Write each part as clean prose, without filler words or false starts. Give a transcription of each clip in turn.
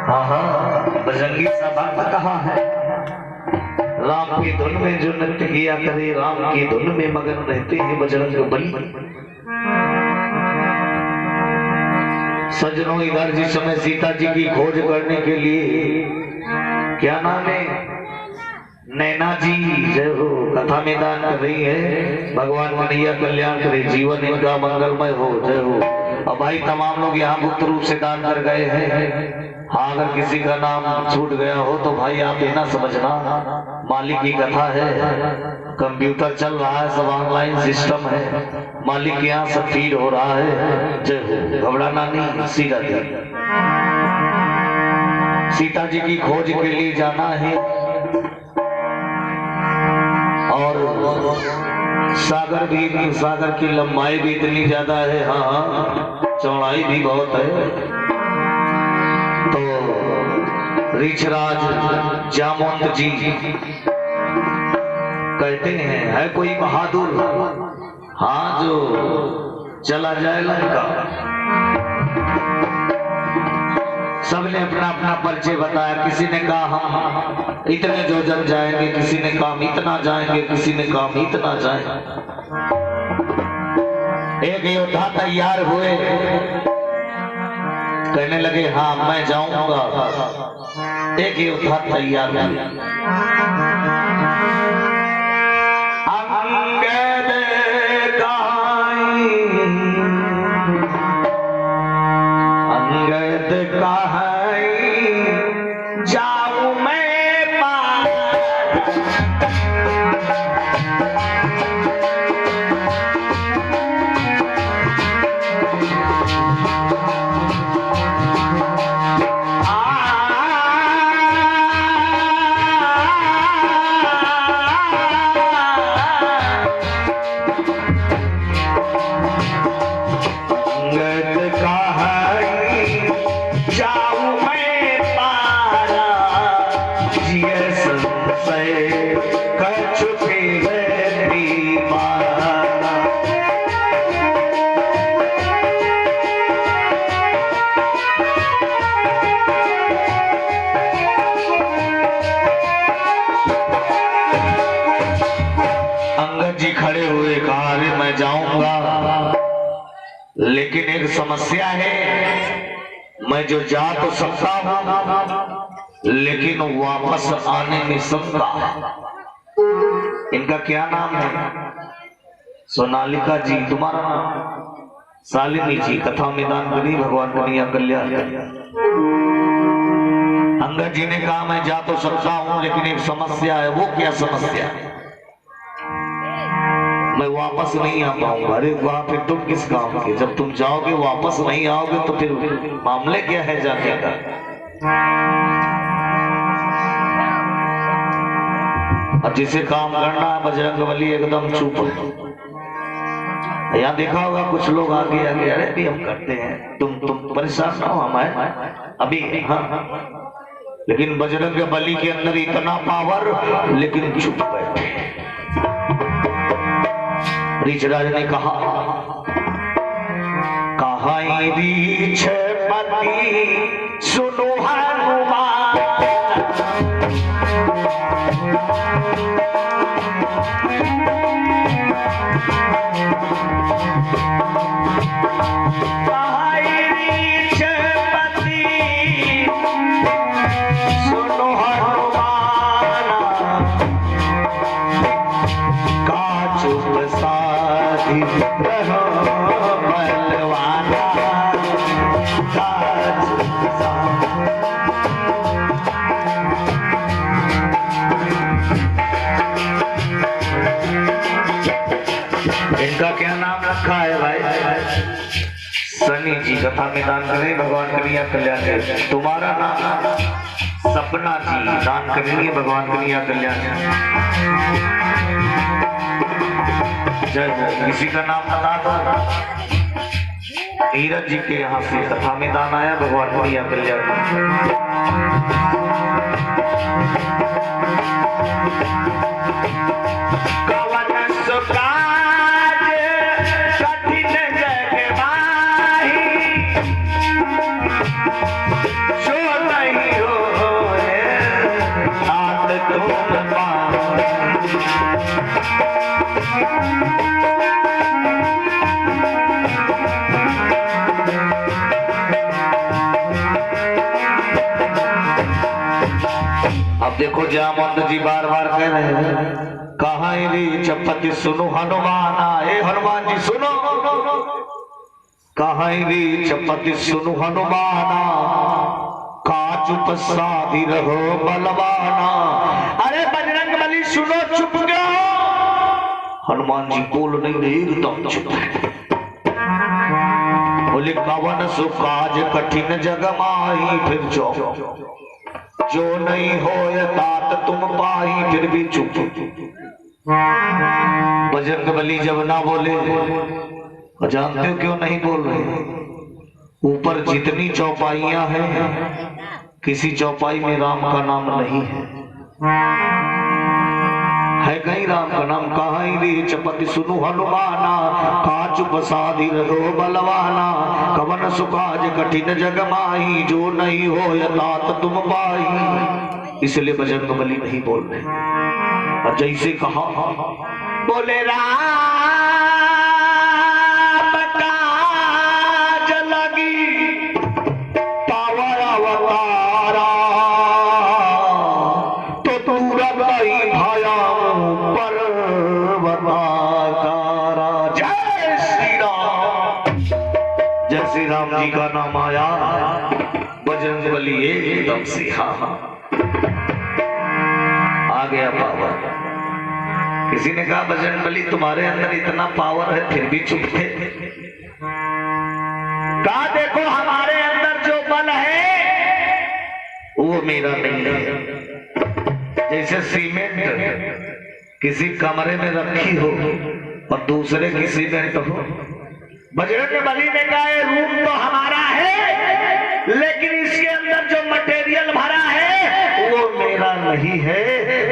बजरंगी साहब कहा है, राम की धुन में जो नृत्य किया करे, राम की धुन में मगन रहते हैं बजरंग बली। सजनों, इधर जिस समय सीता जी की खोज करने के लिए, क्या नाम है, नैना जी जय हो, कथा में दान कर रही है। भगवान कन्हैया कल्याण करे, जीवन इनका मंगलमय हो, जय हो। और भाई तमाम लोग यहाँ गुप्त रूप से दान कर गए हैं। हाँ, अगर किसी का नाम छूट गया हो तो भाई आप ये ना समझना, मालिक की कथा है, कंप्यूटर चल रहा है, सब ऑनलाइन सिस्टम है, मालिक के यहाँ सब फीड हो रहा है। जय हो, घबराना नहीं, सीधा दी। सीता जी की खोज के लिए जाना है और सागर भी, सागर की लंबाई भी इतनी ज्यादा है, हाँ चौड़ाई भी बहुत है। तो ऋषराज जामवंत जी कहते हैं, है कोई बहादुर, हाँ जो चला जाए लंका। सबने अपना अपना परिचय बताया। किसी ने कहा हम इतने जोजन जाएंगे, किसी ने कहा हम इतना जाएंगे, किसी ने कहा हम इतना जाएंगे। एक योद्धा तैयार हुए, कहने लगे हाँ मैं जाऊंगा। एक योद्धा तैयार हुए, लेकिन एक समस्या है, मैं जो जा तो सकता हूं लेकिन वापस आने में सकता। इनका क्या नाम है? सोनालिका जी, तुम्हारा नाम? शालिनी जी, कथा में दान करी, भगवान कन्हैया कल्याण। अंगद जी ने कहा मैं जा तो सकता हूं लेकिन एक समस्या है। वो क्या समस्या है? मैं वापस नहीं आ पाऊंगा। अरे वाह, फिर तुम किस काम के? जब तुम जाओगे वापस नहीं आओगे तो फिर मामले क्या है जाने का? अब जिसे काम करना है बजरंगबली एकदम चुप। यहाँ देखा होगा कुछ लोग आगे आगे, अरे भी हम करते हैं, तुम परेशान ना हो, हमारे अभी हाँ। लेकिन बजरंगबली के अंदर इतना पावर, लेकिन चुप बैठे। ऋषराज ने कहा रीछपति सुनो हनुमान, इनका क्या नाम रखा है भाई? सनी जी, कथा में दान करें, भगवान कन्हैया कल्याण करे। तुम्हारा नाम? सपना जी, दान करेंगे, भगवान कन्हैया कल्याण। जय, किसी का नाम बता दो। नीरज जी के यहाँ से कथा में दान आया, भगवान कन्हैया कल्याण। नहीं अब देखो जामवंत जी बार बार कह रहे हैं, कहाँ रे चपति सुनो हनुमाना, हे हनुमान जी सुनो, कहाँ रे चपति सुनो हनुमाना, का चुप साधी रहो बलवाना। अरे बजरंग बली सुनो, चुप गया। हनुमान जी बोल नहीं रहे, एकदम चुप है। बोले कवन सु काज कठिन जग माही, फिर जो नहीं हो तात तुम पाई, फिर भी चुप। बजरंग बली जब ना बोले, जानते हो क्यों नहीं बोल रहे? ऊपर जितनी चौपाइयां हैं, किसी चौपाई में राम का नाम नहीं है कहीं राम का नाम? कहाँ रे चपति सुनु हनुमाना, काचु बसादी रहो बलवाना, कवन सुकाज कठिन जग माही, जो नहीं हो तात तुम पाई। इसलिए बजरंग बली नहीं बोल रहे। और जैसे कहा, बोले राम काज लगी पावर अवतारा, तो तुरंत ही भाया पर्वताकारा। जय श्री राम। जय श्री राम जी का नाम आया, बजरंग बली एकदम से आ गया पावर। किसी ने कहा बजरंग बली तुम्हारे अंदर इतना पावर है फिर भी चुप थे। कहा देखो हमारे अंदर जो बल है वो मेरा नहीं है। जैसे सीमेंट किसी कमरे में रखी हो और दूसरे की सीमेंट हो। बजरंग बली ने कहा ये रूम तो हमारा है, लेकिन इसके अंदर जो मटेरियल भरा है वो मेरा नहीं है,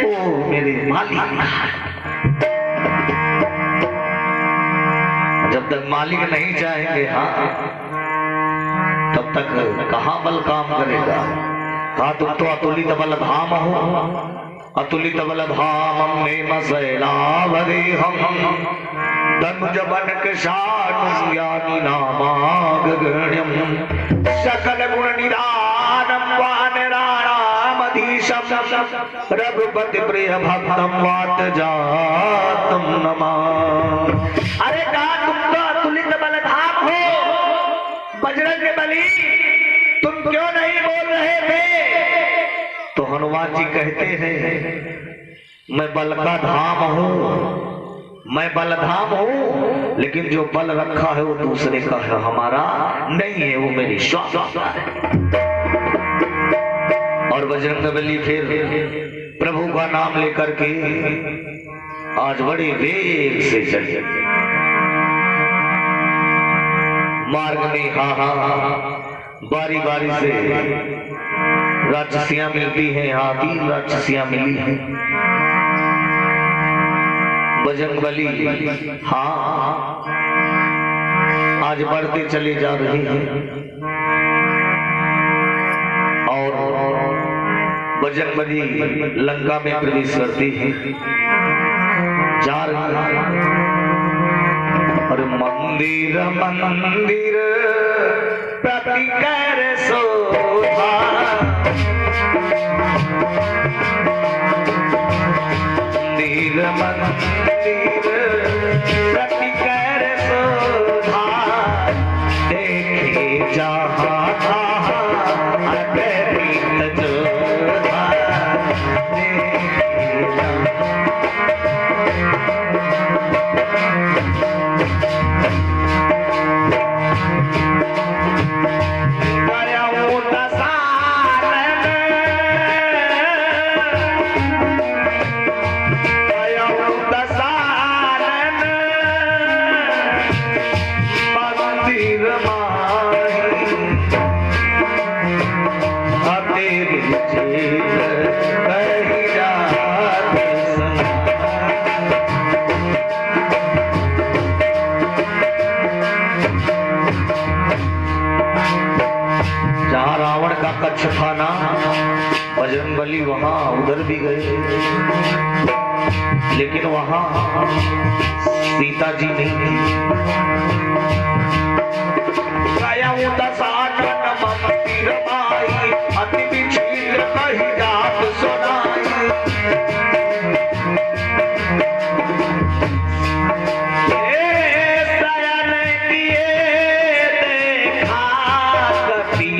वो मेरे मालिक का है। जब तक मालिक नहीं चाहेंगे तब तक कहां बल काम करेगा? कहा तुम तो अतुलित बल धाम हो, अतुलित बल धाम में मसैलावरे हम, धनुज बन के शानु ज्ञानी नामागण्यम, सकल गुण निदानम वानराणामधीशम, रघुपति प्रिय भक्तम वात जातम नमामि। अरे कहा तुम तो अतुलित बल धाम हो, बजरंग बली तुम क्यों नहीं बोल रहे थे? तो हनुमान जी कहते हैं मैं बल का धाम हूं, मैं बलधाम हूं, लेकिन जो बल रखा है वो दूसरे का है, हमारा नहीं है, वो मेरी स्वास्थ्य है। और बजरंग बली फिर प्रभु का नाम लेकर के आज बड़ी वेग से चले। मार्ग में बारी बारी से राक्षसियां मिलती हैं, यहाँ 3 राक्षसियां मिली हैं। बजरंग बली आज बढ़ते चले जा रही हैं और बजरंग बली लंका में प्रवेश करती है, जा रही। और मंदिर मंदिर प्रति कर शोभा, मंदिर मंदिर प्रति कर शोभा, देखे जहाँ रावण का कच्छ खाना, बजरंगबली वहां उधर भी गए, लेकिन वहां सीता जी नहीं थी। अति विचित्र कही जात सुनाई, शयन किए देखा कपी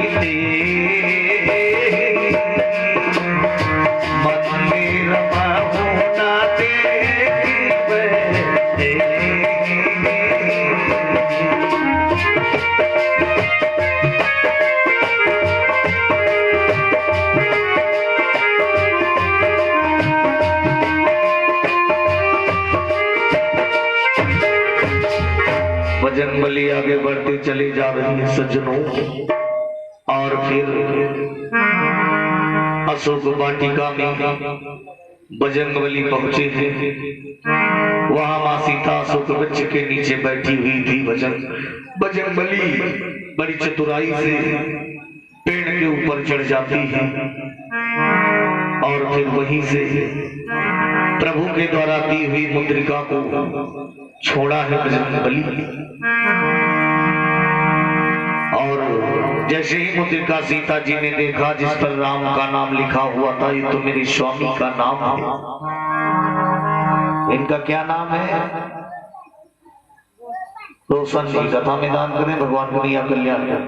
मंदिर बहुना बजरंगबली आगे बढ़ते चले जा रही है सज्जनों। और फिर अशोक वाटिका में बजरंगबली पहुंचे थे। वहां मां सीता अशोक वृक्ष के नीचे बैठी हुई थी। बजरंगबली बड़ी चतुराई से पेड़ के ऊपर चढ़ जाती है और फिर वहीं से प्रभु के द्वारा दी हुई मुद्रिका को छोड़ा है बजरंगबली। और जैसे ही मुद्रिका सीता जी ने देखा जिस पर राम का नाम लिखा हुआ था, ये तो मेरे स्वामी का नाम है। इनका क्या नाम है? रोशन जी। कथा में दान करें, भगवान को नैया कल्याण करें।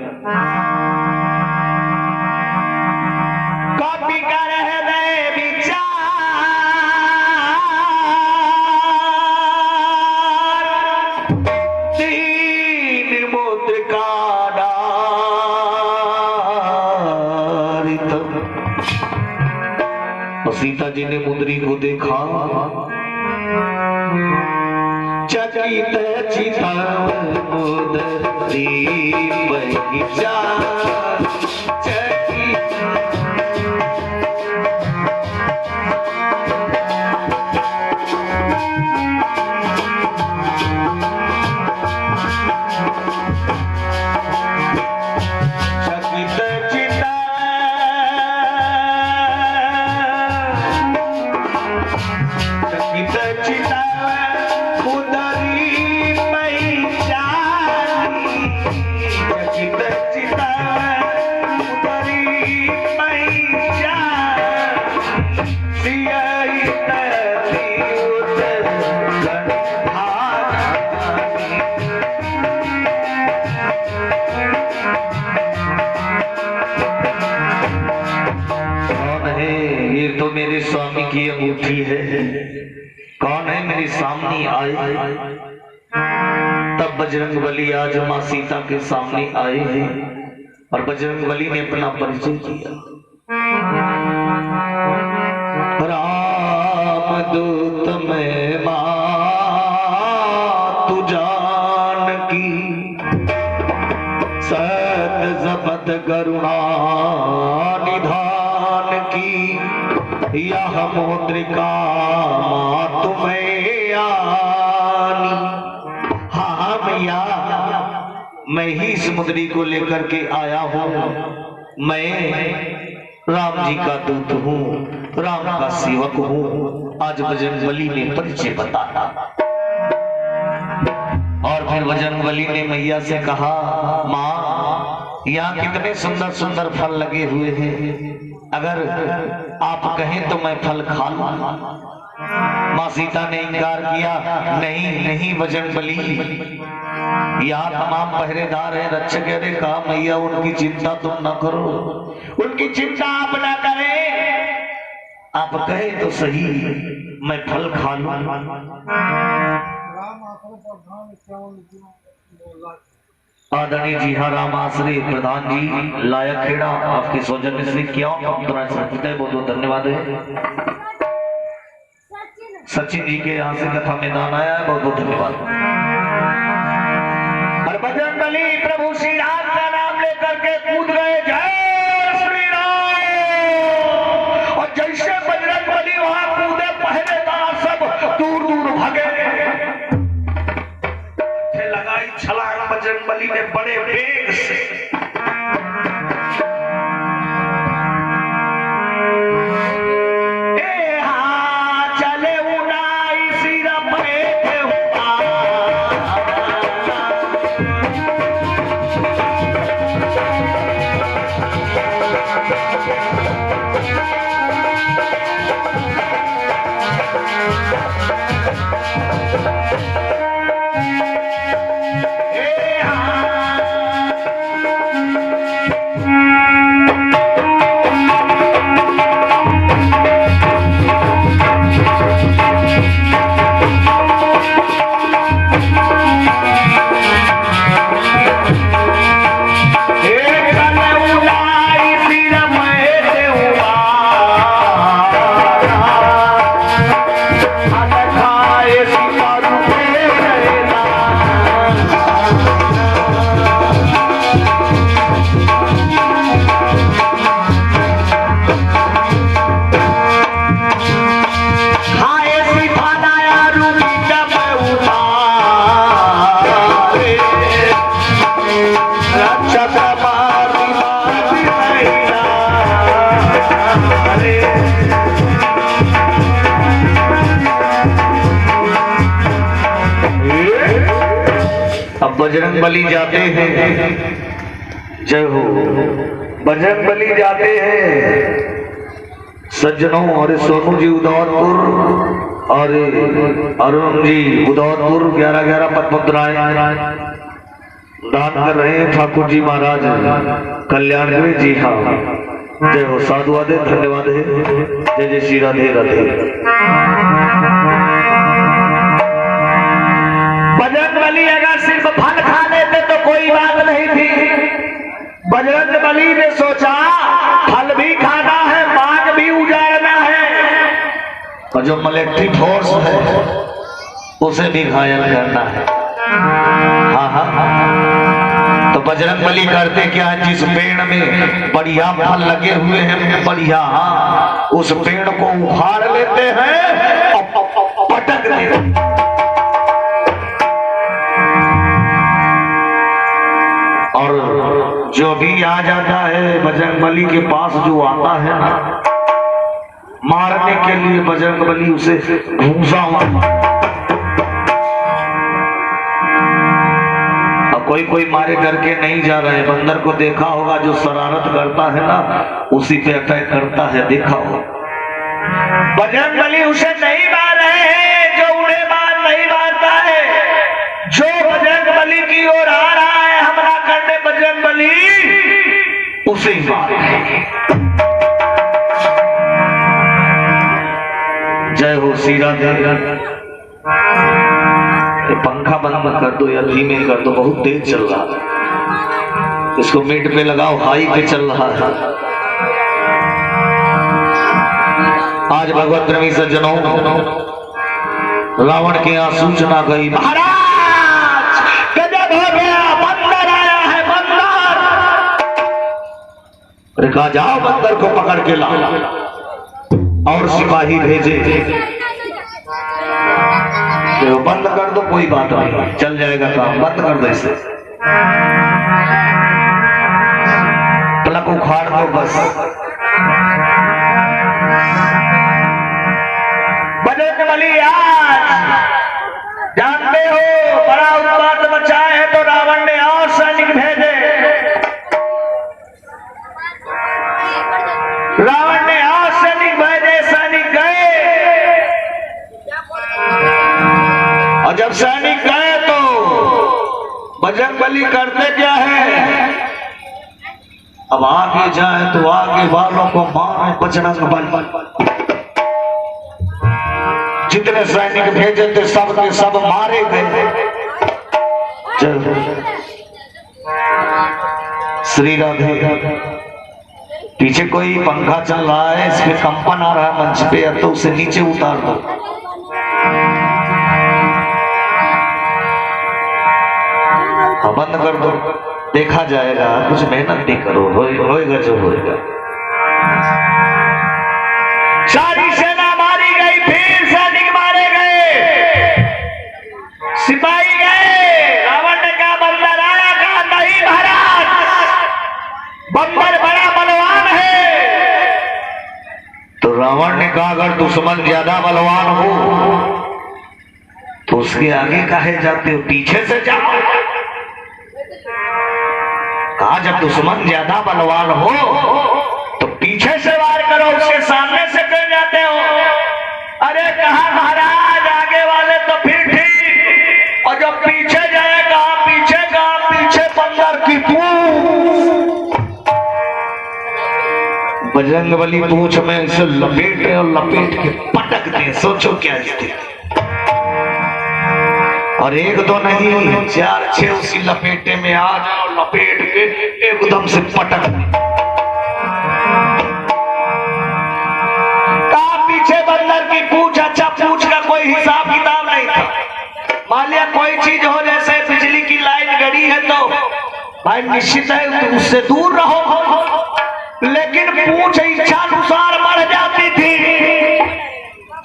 कॉपी कर है विचार सीता जी ने मुद्री को देखा। चकित चिता मुद्री बगीचा मेरे स्वामी की अंगूठी है। कौन है मेरे सामने आए? तब बजरंगबली आज मां सीता के सामने आए हैं और बजरंगबली ने अपना परिचय दिया। राम दूत में तू जान की सत जपत करुणा निधान की, यह मुद्रिका तुम्हें आनी। हाँ भैया, मैं ही इस मुद्री को लेकर के आया हूँ। मैं राम जी का दूत हूँ, राम का सेवक हूँ। आज बजरंगबली ने परिचय बताया और फिर बजरंगबली ने मैया से कहा, माँ यहाँ कितने सुंदर सुंदर फल लगे हुए हैं, अगर आप कहें तो मैं फल खा लूं। मां सीता ने इनकार किया, नहीं नहीं बजरंगबली, यहाँ तमाम पहरेदार हैं, रक्षक है। अरे कहा मैया उनकी चिंता तुम न करो, उनकी चिंता आप न करें, आप कहें तो सही मैं फल खा लूं। आदरणीय जी हाँ राम आश्रय प्रधान जी लायक खेड़ा, आपके सौजन्य से क्या बहुत बहुत धन्यवाद है। सचिन जी के यहाँ से कथा में दान आया है, बहुत बहुत धन्यवाद। और बजरंगबली प्रभु श्री राम का नाम लेकर के कूद गए, जय श्री राम। और जैसे बजरंगबली वहां कूदे, पहरेदार सब दूर दूर भागे। लगाई छलांग बजरंगबली ने बड़े वेग से। बजरंग बली जाते हैं, जय हो, बजरंग बली जाते हैं सज्जनों। और सोनू जी उदौलपुर और अरुण जी उदौलपुर 11-11 पदमुद्राएं दान कर रहे हैं ठाकुर जी महाराज कल्याण हुए। जी हाँ, जय हो, साधुवाद है, धन्यवाद है, जय जय श्री राधे राधे। बजरंग बली अगर सिर्फ फल खा लेते तो कोई बात नहीं थी। बजरंग बली ने सोचा फल भी खाना है, बाग भी उजाड़ना है, और जो मिलिट्री फोर्स है उसे भी घायल करना है। हाँ हाँ, तो बजरंग बली करते क्या है, जिस पेड़ में बढ़िया फल लगे हुए हैं बढ़िया, उस पेड़ को उखाड़ लेते हैं और पटक देते हैं। और जो भी आ जाता है बजरंग बली के पास, जो आता है ना मारने के लिए, बजरंग बली उसे घूसा कोई मारे डर के नहीं जा रहे। बंदर को देखा होगा जो शरारत करता है ना उसी पे अटैक करता है, देखा हो। बजरंग बली उसे नहीं मार रहे हैं, जो उन्हें मार नहीं मारता है। जो बजरंग बली की ओर आ रहा है हमला करने, बजरंग बली उसे ही मार रहे हैं। जय हो श्री राधे। पंखा बंद कर दो या धीमे कर दो, बहुत तेज चल रहा है। इसको मिड पे लगाओ, हाई पे चल रहा है। आज भगवत प्रेमी सज्जनों, रावण के यहाँ सूचना गई, महाराज गजब हो गया, बंदर आया है, बंदर। अरे कहा जाओ बंदर को पकड़ के लाओ, और सिपाही भेजे। तो बंद कर दो, कोई बात नहीं, चल जाएगा काम, बंद कर दो इसे, प्लग उखाड़ दो बस। बजरंग बली आज जानते हो बड़ा उत्पात मचा है, तो रावण ने और सैनिक भेजे। रावण ने और सैनिक भेजे, सैनिक गए, और जब सैनिक गए तो बजरंग बली करते क्या है, अब आगे जाए तो आगे वालों को मारे बजरंग बली। जितने सैनिक भेजे थे सब के सब मारे गए। श्री राधे। पीछे कोई पंखा चल रहा है, इसमें कंपन आ रहा है मंच पे, अब तो उसे नीचे उतार दो। बंद कर दो, देखा जाएगा, कुछ मेहनत नहीं करो, होएगा जो होएगा। सारी सेना मारी गई, फिर सैनिक मारे गए, सिपाही गए। रावण ने कहा बंदर आया, कहा नहीं महाराज, बंदर बड़ा बलवान है। तो रावण ने कहा अगर दुश्मन ज्यादा बलवान हो तो उसके आगे काहे जाते हो, पीछे से जाओ। कहा जब दुश्मन ज्यादा बलवान हो तो पीछे से वार करो, उसके सामने से क्यों जाते हो। अरे कहा महाराज आगे वाले तो फिर ठीक, और जब पीछे जाए कहा पीछे, कहा पीछे बंदर की पूंछ। बजरंग बली पूंछ में इसे लपेटे और लपेट के पटक दे, सोचो क्या स्थिति। और एक दो नहीं, 4-6 उसी लपेटे में आ जाओ, लपेट के एकदम से पटक। कहा पीछे बंदर की पूंछ। अच्छा, पूंछ का कोई हिसाब किताब नहीं था। मान लिया कोई चीज हो, जैसे बिजली की लाइन गड़ी है तो भाई निश्चित है उससे दूर रहो, लेकिन पूंछ इच्छानुसार बढ़ जाती थी।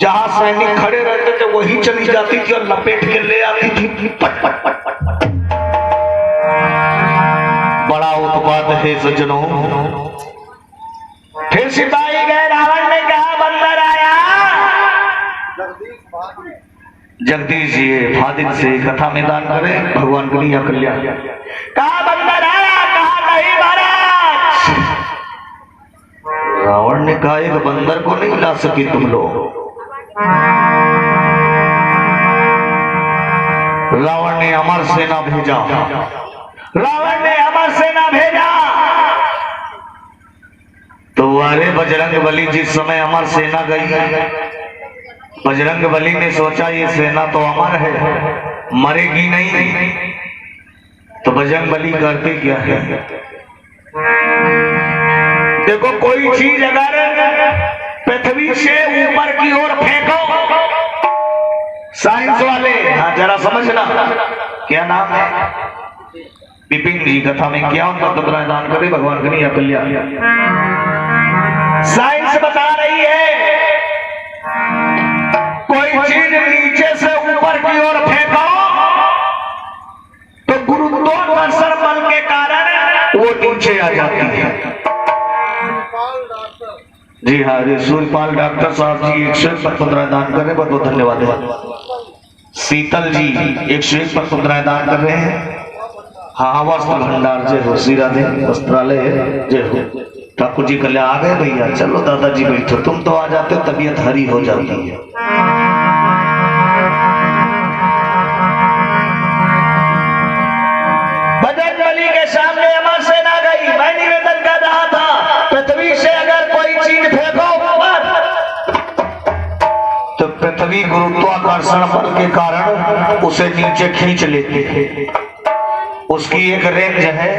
जहां सैनिक खड़े रहते थे वही चली जाती थी और लपेट के ले आती थी, पट पट पट पट पट। बड़ा उत्पात है सज्जनों। फिर सिपाही गए, रावण ने कहा बंदर आया, जगदीश जी फादिल से कथा में दान करें, भगवान कन्हैया कल्याण। कहा बंदर आया, कहा नहीं महाराज। रावण ने कहा एक बंदर को नहीं ला सकी तुम लोग। रावण ने अमर सेना भेजा, रावण ने अमर सेना भेजा। तो अरे बजरंग बली जिस समय अमर सेना गई, बजरंग बली ने सोचा ये सेना तो अमर है, मरेगी नहीं। तो बजरंग बली करते क्या है, देखो कोई चीज अगर पृथ्वी से ऊपर की ओर फेंको, साइंस वाले जरा समझना, क्या नाम है, विपिन जी कथा में क्या उनका दान करे, भगवान कन्हैया कल्याण। साइंस बता रही है कोई चीज नीचे से ऊपर की ओर फेंको तो गुरुत्वाकर्षण बल के कारण वो नीचे आ जाती है। जी हाँ, सूर्यपाल डॉक्टर साहब जी 101 मुद्राएं दान कर रहे हैं, बहुत बहुत धन्यवाद। शीतल जी 101 मुद्राएं दान कर रहे हैं। हाँ, वस्त्र भंडार जय हो, श्री राधे वस्त्रालय जय हो। ठाकुर जी कल्याण आ गए भैया, चलो दादाजी बैठो, तुम तो आ जाते हो तबीयत हरी हो जाती है। बजरंग बली के सामने अमर सेना गई। मैं निवेदन कर रहा था पृथ्वी से अगर कोई चीज फेंको तो पृथ्वी गुरुत्वाकर्षण बल के कारण उसे नीचे खींच लेती है। उसकी एक रेंज है,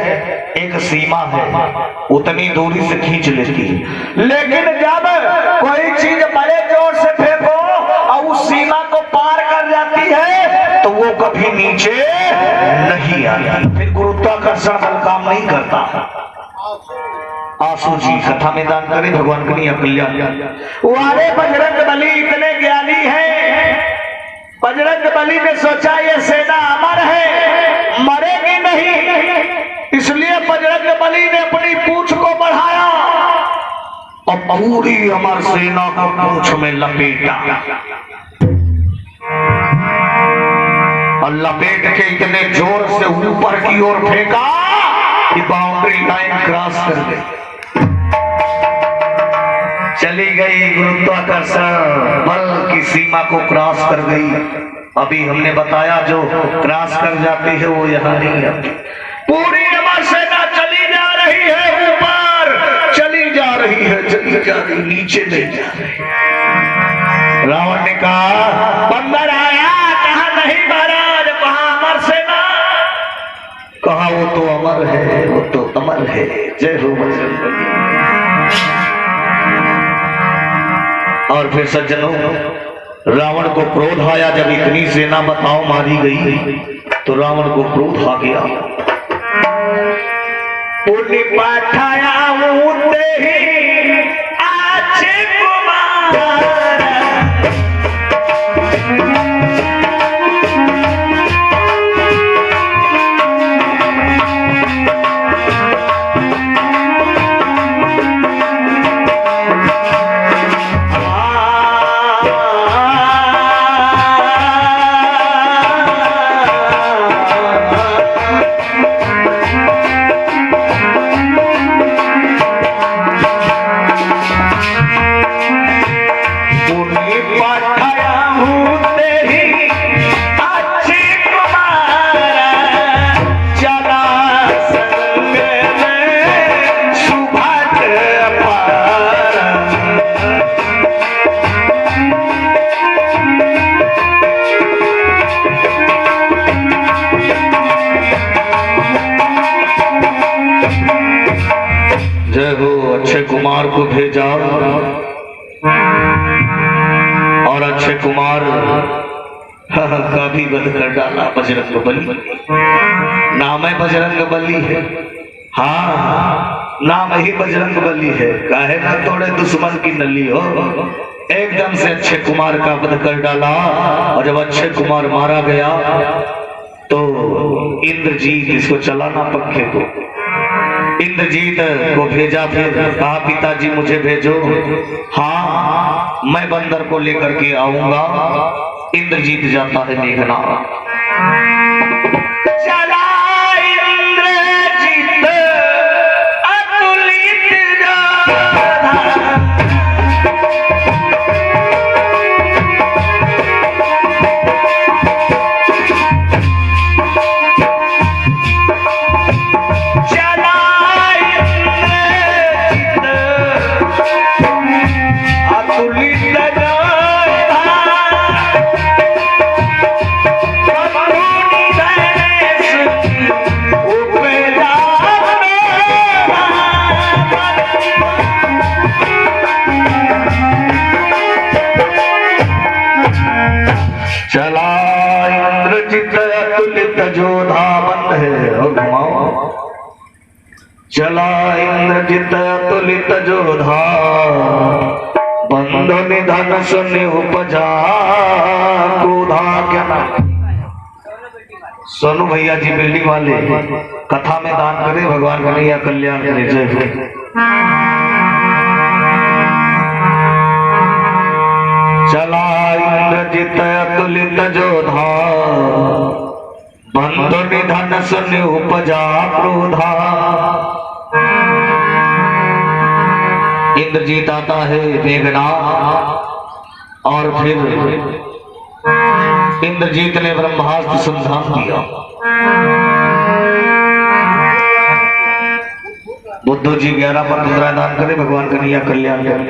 एक सीमा है, उतनी दूरी से खींच लेती है। लेकिन जब कोई चीज बड़े जोर से फेंको और उस सीमा को पार कर जाती है तो वो कभी नीचे नहीं आती, फिर गुरुत्वाकर्षण बल काम नहीं करता। आंसू जी कथा में दान करें, भगवान कन्हैया कल्याण। वारे बजरंग बली इतने ज्ञानी है, बजरंग बली ने सोचा ये सेना अमर है, मरेगी नहीं, इसलिए बजरंग बली ने अपनी पूंछ को बढ़ाया और पूरी अमर सेना को पूंछ में लपेटा और लपेट के इतने जोर से ऊपर की ओर फेंका कि बाउंड्री लाइन क्रॉस कर गई, चली गई, गुरुत्वाकर्षण बल की सीमा को क्रॉस कर गई। अभी हमने बताया जो क्रॉस कर जाती है वो यहाँ नहीं आती। पूरी अमर सेना चली जा रही है ऊपर, चली जा रही है, चली जा रही, नीचे नहीं जा रही। रावण ने कहा बंदर आया, कहा नहीं महाराज, कहा अमर सेना, कहा वो तो अमर है, वो तो अमर है। जय हो बजरंग बली। और फिर सज्जनों, रावण को क्रोध आया, जब इतनी सेना बताओ मारी गई तो रावण को क्रोध आ गया। पुण्य पाठाया ही आछे कुमार, कुमार को भेजा और अक्षय कुमार का भी वध कर डाला। बजरंग बली नाम है, बजरंग बली है, हाँ नाम ही बजरंग बली है। काहे ना तोड़े दुश्मन की नली हो, एकदम से अक्षय कुमार का वध कर डाला। और जब अक्षय कुमार मारा गया तो इंद्रजीत, इसको चलाना पंखे को, इंद्रजीत को भेजा, फिर कहा पिताजी मुझे भेजो। हाँ मैं बंदर को लेकर के आऊंगा, इंद्रजीत जाता है मेघनाथ। चला इंद्रजित अतुलित जो धावन है और घुमाओ। चला इंद्रजित अतुलित जो बंधु निधन सुनि उपजा क्रोधा। क्या नाम? सोनू भैया जी बिल्डिंग वाले, कथा में दान करे, भगवान कन्हैया कल्याण करे। जय हो। चला इंद्रजित अतुलित जो बंधु निधन सुनि उपजा क्रोधा। इंद्रजीत आता है मेघनाथ, और फिर इंद्रजीत ने ब्रह्मास्त्र संधान दिया। बुद्धू जी 11 पर 15 दान करे, भगवान कन्हैया कल्याण करे।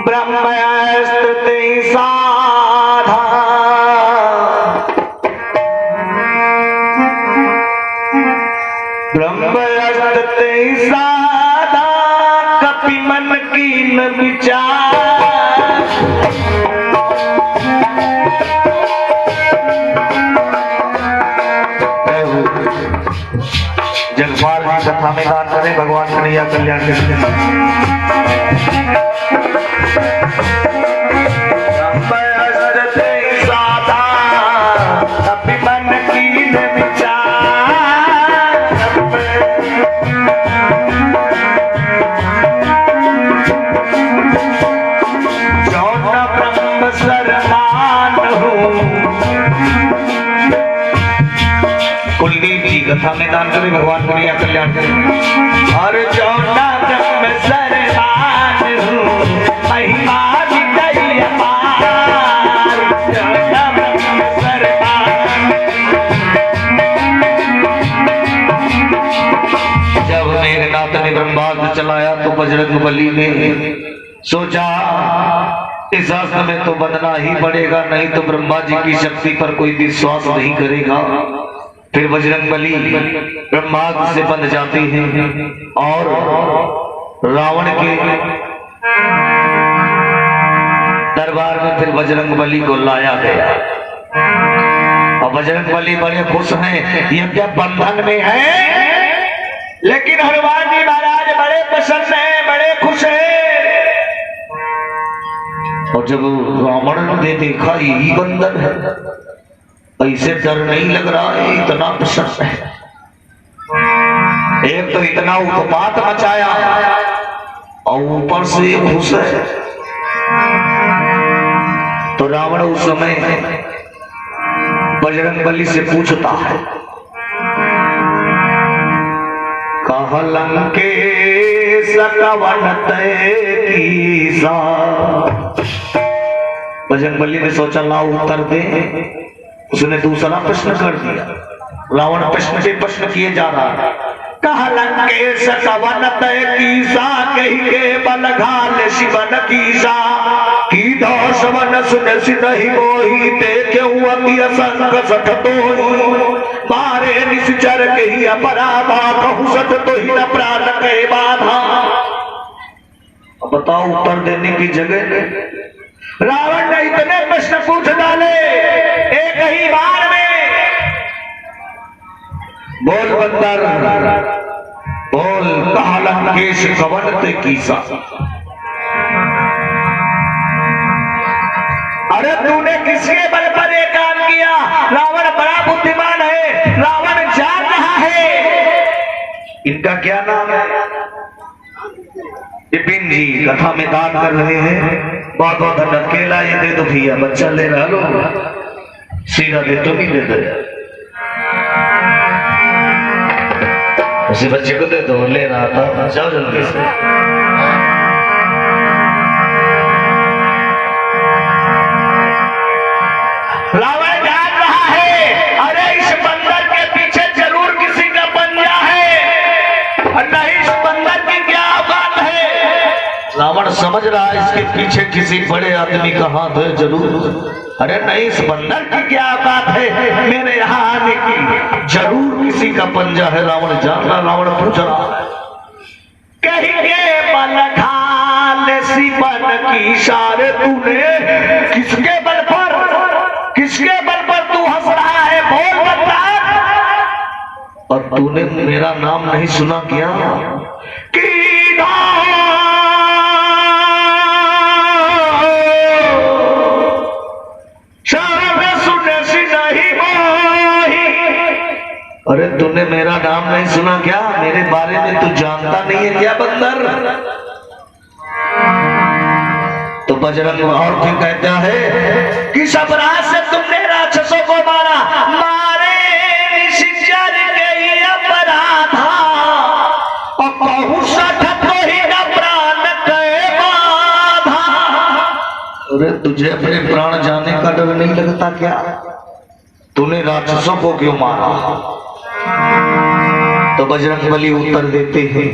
ब्रह्मस्त्र साधा ब्रह्मस्त्र साधा कपि मन कीन विचार। जगपाल जी कथा में दान करें, भगवान कन्हैया कल्याण करें। कुलदीप जी कथा में दान करें, भगवान कन्हैया कल्याण करें। और जौना ब्रह्म सरमान हूँ महिमा विदय अपार। जौना ब्रह्म सरमान। जब मेघनाथ ने ब्रह्मास्त्र चलाया तो बजरंगबली ने सोचा इस शास्त्र में तो बंधना ही पड़ेगा, नहीं तो ब्रह्मा जी की शक्ति पर कोई विश्वास नहीं करेगा। फिर बजरंगबली ब्रह्मास्त्र से बंध जाते हैं और रावण के दरबार में फिर बजरंगबली को लाया गया। और बजरंगबली बड़े खुश हैं, ये क्या बंधन में है, लेकिन हनुमान जी महाराज बड़े प्रसन्न हैं, बड़े खुश हैं। और जब रावण ने देखा यही बंधन है, ऐसे डर नहीं लग रहा है, इतना प्रसन्न है। एक तो इतना उत्पात मचाया और ऊपर से खुश है। तो रावण उस समय बजरंगबली से पूछता है, कह लंकेश कवन कीसा। बजरंगबली ने सोचा लाओ उत्तर दे। उसने दूसरा प्रश्न कर दिया। रावण प्रश्न पे प्रश्न किए जा रहा है। कह लंकेश कवन कीसा, कही के बल घाल शिवन कीसा। की दौसवन सुन सिनहि मोहि, देखे अति असंग सठ तोहि। मारे निश्चर के ही अपराधा, कहु सठ तो ही न प्राण के बाधा। अब बताओ उत्तर देने की जगह रावण ने इतने प्रश्न पूछ डाले एक ही बार में। बोल बंदर बोल, कहा लंकेश कवन ते कीसा। अरे तूने किसके बल पर एक काम किया? रावण बड़ा बुद्धिमान है, रावण जान रहा है। इनका क्या नाम है? विपिन जी कथा में दान कर रहे हैं, बहुत बहुत धन्यवाद। केला ये दे दो भैया, बच्चा ले रहा लो, सीधा दे तुम ही दे दो, उसी बच्चे को दे दो, ले रहा था, जाओ जल्दी से। रावण जान रहा है, अरे इस बंदर के पीछे जरूर किसी का पंजा है, और नहीं इस बंदर की क्या औकात है। रावण समझ रहा है इसके पीछे किसी बड़े आदमी का हाथ है जरूर, अरे नहीं इस बंदर की क्या औकात है मेरे यहाँ आने की, जरूर किसी का पंजा है। रावण जान रहा, रावण पूछ रहा है कहीं बल ढाल सी बन की इशारे तूने, किसके बल पर तू हंस रहा है, बोल बता। और तूने मेरा नाम नहीं सुना क्या कि अरे तूने मेरा नाम नहीं सुना क्या, मेरे बारे में तू जानता नहीं है क्या बंदर। तो बजरंग और फिर कहता है कि सब रात से तुमने राक्षसों को मारा, मारे निशिचर के अपराधा, और बहुत सठत ही का प्राण के बाधा। अरे तुझे अपने प्राण जाने का डर नहीं लगता क्या, तूने राक्षसों को क्यों मारा। तो बजरंगबली उत्तर देते हैं